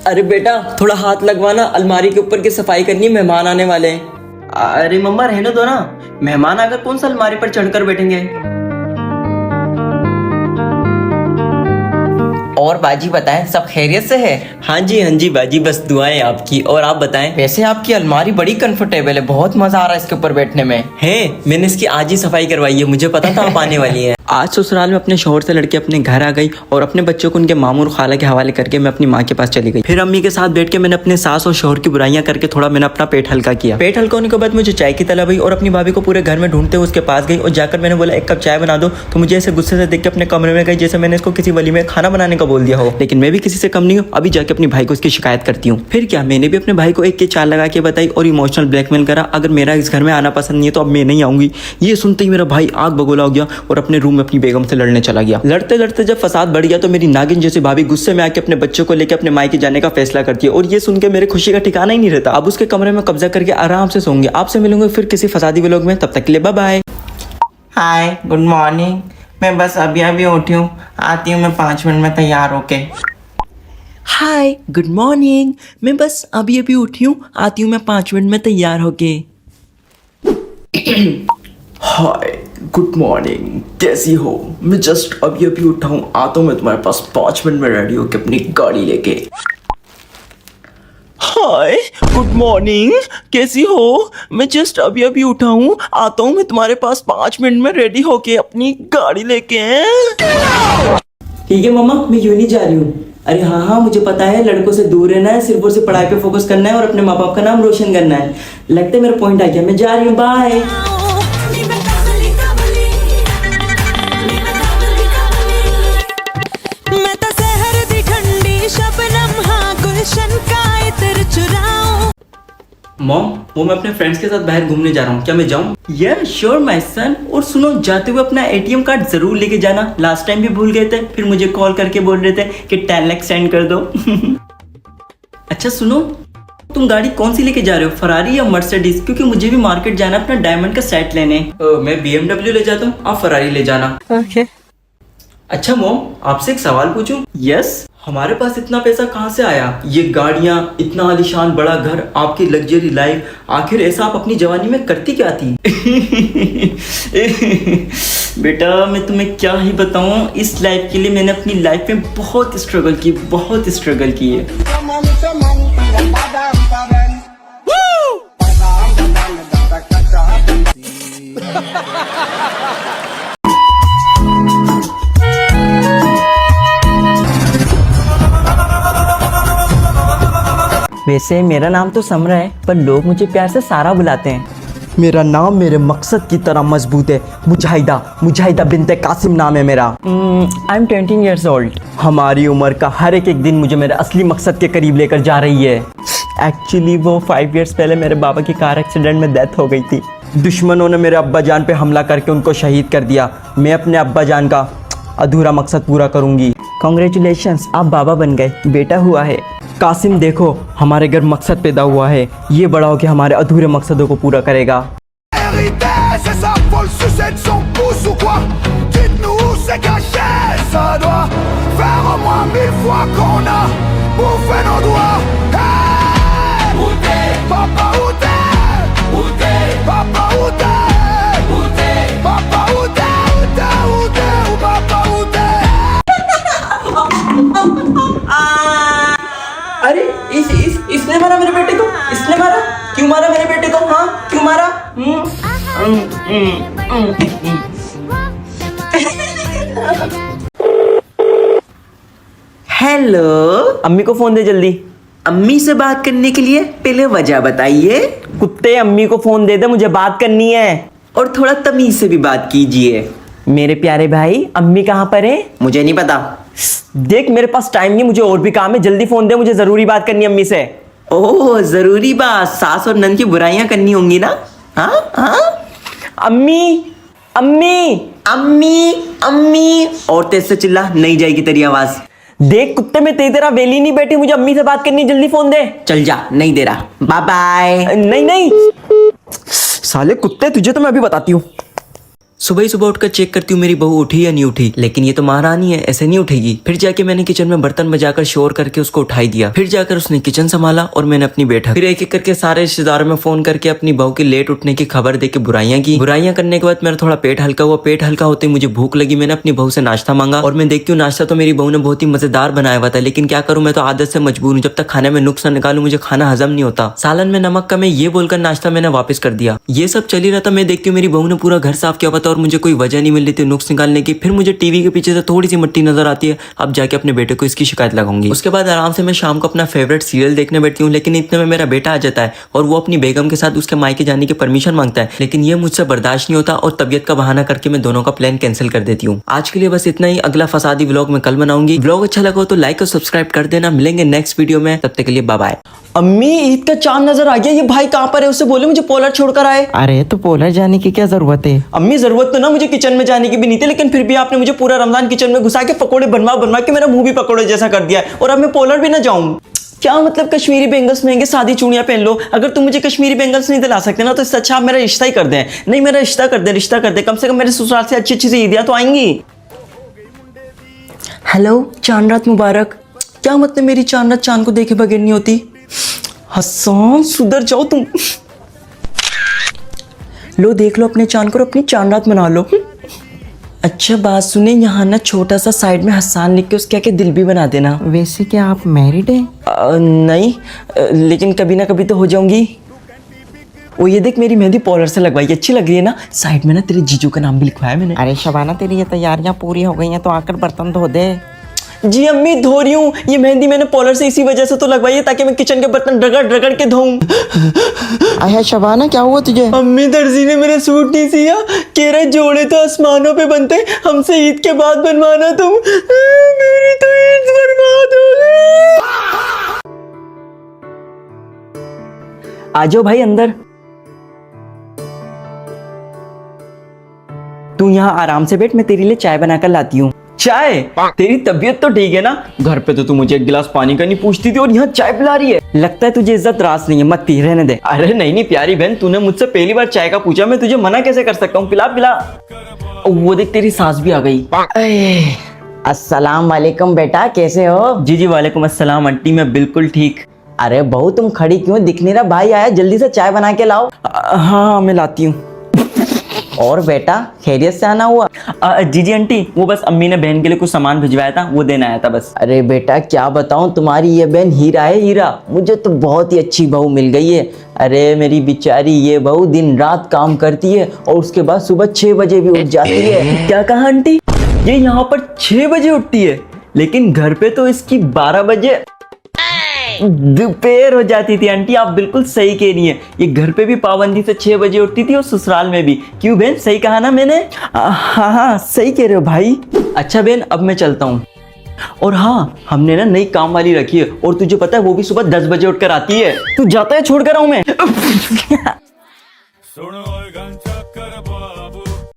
अरे बेटा थोड़ा हाथ लगवाना, अलमारी के ऊपर की सफाई करनी, मेहमान आने वाले हैं। अरे मम्मा रहने दो ना, मेहमान आकर कौन सा अलमारी पर चढ़कर बैठेंगे। और बाजी बताएं, सब खैरियत से है? हाँ जी बाजी, बस दुआएं आपकी। और आप बताएं। वैसे आपकी अलमारी बड़ी कंफर्टेबल है, बहुत मजा आ रहा है इसके ऊपर बैठने में। है, मैंने इसकी आज ही सफाई करवाई है, मुझे पता था आप आने वाली हैं। आज ससुराल में अपने शौहर से लड़के अपने घर आ गई और अपने बच्चों को उनके मामू और खाला के हवाले करके मैं अपनी माँ के पास चली गई। फिर अम्मी के साथ बैठ के मैंने अपने सास और शौहर की बुराइयां करके थोड़ा मैंने अपना पेट हल्का किया। पेट हल्का होने के बाद मुझे चाय की तलब हुई और अपनी भाभी को पूरे घर में ढूंढते हुए उसके पास गई और जाकर मैंने बोला 1 कप चाय बना दो। तो मुझे ऐसे गुस्से से देख के अपने कमरे में गई जैसे मैंने इसको किसी वली में खाना बनाने का बोल दिया हो। लेकिन मैं भी किसी से कम नहीं हूँ, अभी जाके अपनी भाई को इसकी शिकायत करती हूँ। फिर क्या, मैंने भी अपने भाई को 1 की चाल लगा के बताई और इमोशनल ब्लैकमेल करा, अगर मेरा इस घर में आना पसंद नहीं है तो अब मैं नहीं आऊंगी। ये सुनते ही मेरा भाई आग बगोला हो गया और अपने रूम में अपनी बेगम से लड़ने चला गया। लड़ते लड़ते जब फसाद बढ़ गया तो मेरी नागिन जैसी भाभी गुस्से में आके अपने बच्चों को लेकर अपने मायके जाने का फैसला करती है और ये सुन के मेरे खुशी का ठिकाना ही नहीं रहता। अब उसके कमरे में कब्जा करके आराम से सोऊंगे। आपसे मिलूंगे फिर किसी फसादी व्लॉग में, तब तक के लिए बाय बाय। हाय, गुड मॉर्निंग। मैं बस अभी उठी हूँ, आती हूँ मैं 5 मिनट में तैयार होके। हाय गुड मॉर्निंग, मैं बस अभी उठी हूँ, आती हूँ मैं 5 मिनट में तैयार होके। हाय गुड मॉर्निंग, कैसी हो? मैं जस्ट अभी उठा हूँ, आता हूँ मैं तुम्हारे पास 5 मिनट में रेडी होके अपनी गाड़ी लेके। हाय गुड मॉर्निंग, कैसी हो? मैं जस्ट अभी उठा हूँ, आता हूँ मैं तुम्हारे पास 5 मिनट में रेडी होके अपनी गाड़ी लेके। ठीक है मम्मा, मैं यूं नहीं जा रही हूँ। अरे हाँ मुझे पता है, लड़कों से दूर रहना है, सिर्फ और सिर्फ पढ़ाई पे फोकस करना है और अपने माँ बाप का नाम रोशन करना है। लगता है मेरा पॉइंट आ गया, मैं जा रही हूँ, बाय। मॉम, वो मैं अपने फ्रेंड्स के साथ बाहर घूमने जा रहा हूँ, क्या मैं जाऊँ? यार श्योर माय सन। और सुनो, जाते हुए अपना एटीएम कार्ड जरूर लेके जाना, लास्ट टाइम भी भूल गए थे, फिर मुझे कॉल करके बोल रहे थे कि 10 लाख सेंड कर दो। अच्छा सुनो, तुम गाड़ी कौन सी लेके जा रहे हो, फरारी या मर्सिडीज? क्योंकि मुझे भी मार्केट जाना अपना डायमंड का सेट लेने। मैं BMW ले जाता हूँ, आप फरारी ले जाना। ओके। अच्छा मॉम, आपसे एक सवाल पूछूं? यस। हमारे पास इतना पैसा कहाँ से आया? ये गाड़ियाँ, इतना आलीशान बड़ा घर, आपकी लग्जरी लाइफ, आखिर ऐसा आप अपनी जवानी में करती क्या थी? बेटा मैं तुम्हें क्या ही बताऊं, इस लाइफ के लिए मैंने अपनी लाइफ में बहुत स्ट्रगल की है। वैसे मेरा नाम तो समरा है, पर लोग मुझे प्यार से सारा बुलाते हैं। मेरा नाम मेरे मकसद की तरह मजबूत है, मुजाहिदा बिनते कासिम नाम है मेरा। I am 20 years old। हमारी उम्र का हर एक दिन मुझे मेरे असली मकसद के करीब लेकर जा रही है। एक्चुअली वो 5 years पहले मेरे बाबा की कार एक्सीडेंट में डेथ हो गई थी। दुश्मनों ने मेरे अब्बा जान पे हमला करके उनको शहीद कर दिया। मैं अपने अब्बा जान का अधूरा मकसद पूरा करूंगी। कॉन्ग्रेचुलेशंस, आप बाबा बन गए, बेटा हुआ है। कासिम देखो, हमारे घर मकसद पैदा हुआ है, ये बड़ा होकर हमारे अधूरे मकसदों को पूरा करेगा। अरे इसने मारा मेरे बेटे को, इसने मारा, क्यों मारा मेरे बेटे को? हाँ क्यों मारा? हेलो, अम्मी को फोन दे जल्दी। अम्मी से बात करने के लिए पहले वजह बताइए। कुत्ते, अम्मी को फोन दे दे, मुझे बात करनी है। और थोड़ा तमीज से भी बात कीजिए। मेरे प्यारे भाई, अम्मी कहाँ पर है? मुझे नहीं पता। देख मेरे पास टाइम नहीं, मुझे और भी काम है, जल्दी फोन दे, मुझे जरूरी बात करनी है अम्मी से। ओह जरूरी बात, सास और नंद की बुराइयां करनी होंगी ना? हाँ अम्मी अम्मी अम्मी अम्मी, और तेज से चिल्ला, नहीं जाएगी तेरी आवाज। देख कुत्ते, में तेरा वेली नहीं बैठी, मुझे अम्मी से बात करनी है, जल्दी फोन दे। चल जा, नहीं दे रहा, बाय बाय। नहीं साले कुत्ते, तुझे तो मैं अभी बताती हूँ। सुबह ही सुबह उठकर चेक करती हूँ मेरी बहू उठी या नहीं उठी, लेकिन ये तो महारानी है, ऐसे नहीं उठेगी। फिर जाके मैंने किचन में बर्तन बजाकर शोर करके उसको उठाई दिया। फिर जाकर उसने किचन संभाला और मैंने अपनी बैठक। फिर एक एक करके सारे रिश्तेदारों में फोन करके अपनी बहू की लेट उठने की खबर देके बुराइयां की। बुराइयां करने के बाद मेरा थोड़ा पेट हल्का हुआ। पेट हल्का होते मुझे भूख लगी। मैंने अपनी बहू से नाश्ता मांगा और मैं देखती हूँ नाश्ता तो मेरी बहू ने बहुत ही मजेदार बनाया हुआ था, लेकिन क्या करूँ मैं तो आदत से मजबूर हूँ। जब तक खाने में नुक्स न निकालूं मुझे खाना हजम नहीं होता। सालन में नमक कम है ये बोलकर नाश्ता मैंने वापस कर दिया। ये सब चल ही रहा था, मैं देखती हूँ मेरी बहू ने पूरा घर साफ किया हुआ था और मुझे कोई वजह नहीं मिल रही थी नुक्स निकालने की। फिर मुझे टीवी के पीछे से थोड़ी सी मिट्टी नजर आती है। अब जाके अपने बेटे को इसकी शिकायत लगाऊंगी। उसके बाद आराम से मैं शाम को अपना फेवरेट सीरियल देखने बैठती हूँ, लेकिन इतने में मेरा बेटा आ जाता है और वो अपनी बेगम के साथ उसके मायके जाने की परमिशन मांगता है, लेकिन ये मुझसे बर्दाश्त नहीं होता और तबियत का बहाना करके मैं दोनों का प्लान कैंसिल कर देती हूँ। आज के लिए बस इतना ही। अगला फसादी व्लॉग मैं कल बनाऊंगी। व्लॉग अच्छा लगा हो तो लाइक और सब्सक्राइब कर देना। मिलेंगे नेक्स्ट वीडियो में, तब तक के लिए बाय बाय। अम्मी ईद का चांद नजर आ गया। ये भाई कहाँ पर है? उससे बोले मुझे पोलर छोड़कर आए। अरे तो पोलर जाने की क्या जरूरत है? अम्मी जरूरत तो ना मुझे किचन में जाने की भी नहीं थी, लेकिन फिर भी आपने मुझे पूरा रमजान किचन में घुसा के पकोड़े बनवा बनवा के मेरा मुंह भी पकोड़े जैसा कर दिया है और अब मैं पोलर भी ना जाऊं। क्या मतलब कश्मीरी बैंगल्स महंगे, सादी चूड़ियां पहन लो। अगर तुम मुझे कश्मीरी बैंगल्स नहीं दिला सकते ना तो इससे अच्छा आप मेरा रिश्ता ही कर दें। नहीं मेरा रिश्ता कर दे, रिश्ता कर दे। कम से कम मेरे ससुराल से अच्छी अच्छी सी ईदियां तो आएंगी। हेलो, चांद रात मुबारक। क्या मतलब मेरी चांद रात चांद को देखे बगैर नहीं होती? हसन सुधर जाओ तुम। लो देख लो अपने चांद को और अपनी चांद रात मना लो। अच्छा बात सुने, यहाँ ना छोटा सा साइड में हसान लिख के उसके आगे दिल भी बना देना। वैसे क्या आप मैरिड हैं? नहीं, लेकिन कभी ना कभी तो हो जाऊंगी। वो ये देख मेरी मेहंदी पॉलर से लगवाई, अच्छी लग रही है ना। साइड में ना तेरे जीजू का नाम भी लिखवाया मैंने। अरे शबाना तेरी ये तैयारियां पूरी हो गई हैं तो आकर बर्तन धो दे। जी अम्मी धो रही हूँ। ये मेहंदी मैंने पॉलर से इसी वजह से तो लगवाई है ताकि मैं किचन के बर्तन रगड़ रगड़ के धोऊं। अरे शबाना क्या हुआ तुझे? अम्मी दर्जी ने मेरा सूट नहीं सिया, कह रहे जोड़े तो आसमानों पे बनते, हमसे ईद के बाद बनवाना तुम। मेरी तो ईद बर्बाद हो गई। आ जाओ भाई अंदर। तू यहाँ आराम से बैठ, मैं तेरे लिए चाय बनाकर लाती हूँ। चाय? तेरी तबीयत तो ठीक है ना? घर पे तो तू मुझे एक गिलास पानी का नहीं पूछती थी और यहाँ चाय पिला रही है। लगता है तुझे इज्जत रास नहीं है, मत पी, रहने दे। अरे नहीं प्यारी बहन, तूने मुझसे पहली बार चाय का पूछा, मैं तुझे मना कैसे कर सकता हूँ? पिला पिला। वो देख तेरी सास भी आ गई। अस्सलाम वालेकुम बेटा, कैसे हो? जी जी वालेकुम अस्सलाम आंटी, मैं बिल्कुल ठीक। अरे बहू तुम खड़ी क्यों? दिख नहीं रहा, भाई आया, जल्दी से चाय बना के लाओ। हाँ मैं लाती हूँ। और बेटा खैरियत से आना हुआ? जी जी आंटी, वो बस अम्मी ने बहन के लिए कुछ सामान भिजवाया था, वो देना आया था बस। अरे बेटा क्या बताऊं, तुम्हारी ये बहन हीरा है हीरा। मुझे तो बहुत ही अच्छी बहू मिल गई है। अरे मेरी बेचारी ये बहू दिन रात काम करती है और उसके बाद सुबह 6 बजे भी उठ जाती है। क्या कहा आंटी? ये यहाँ पर 6 बजे उठती है, लेकिन घर पे तो इसकी 12 बजे दोपहर हो जाती थी। आंटी आप बिल्कुल सही कह रही हैं, ये घर पे भी पाबंदी से 6 बजे उठती थी और ससुराल में भी। क्यों बहन, सही कहा ना मैंने? हाँ हाँ सही कह रहे हो भाई। अच्छा बहन अब मैं चलता हूँ। और हाँ हमने ना नई काम वाली रखी है और तुझे पता है वो भी सुबह 10 बजे उठकर आती है। तू जाता है छोड़ कर आऊँ मैं?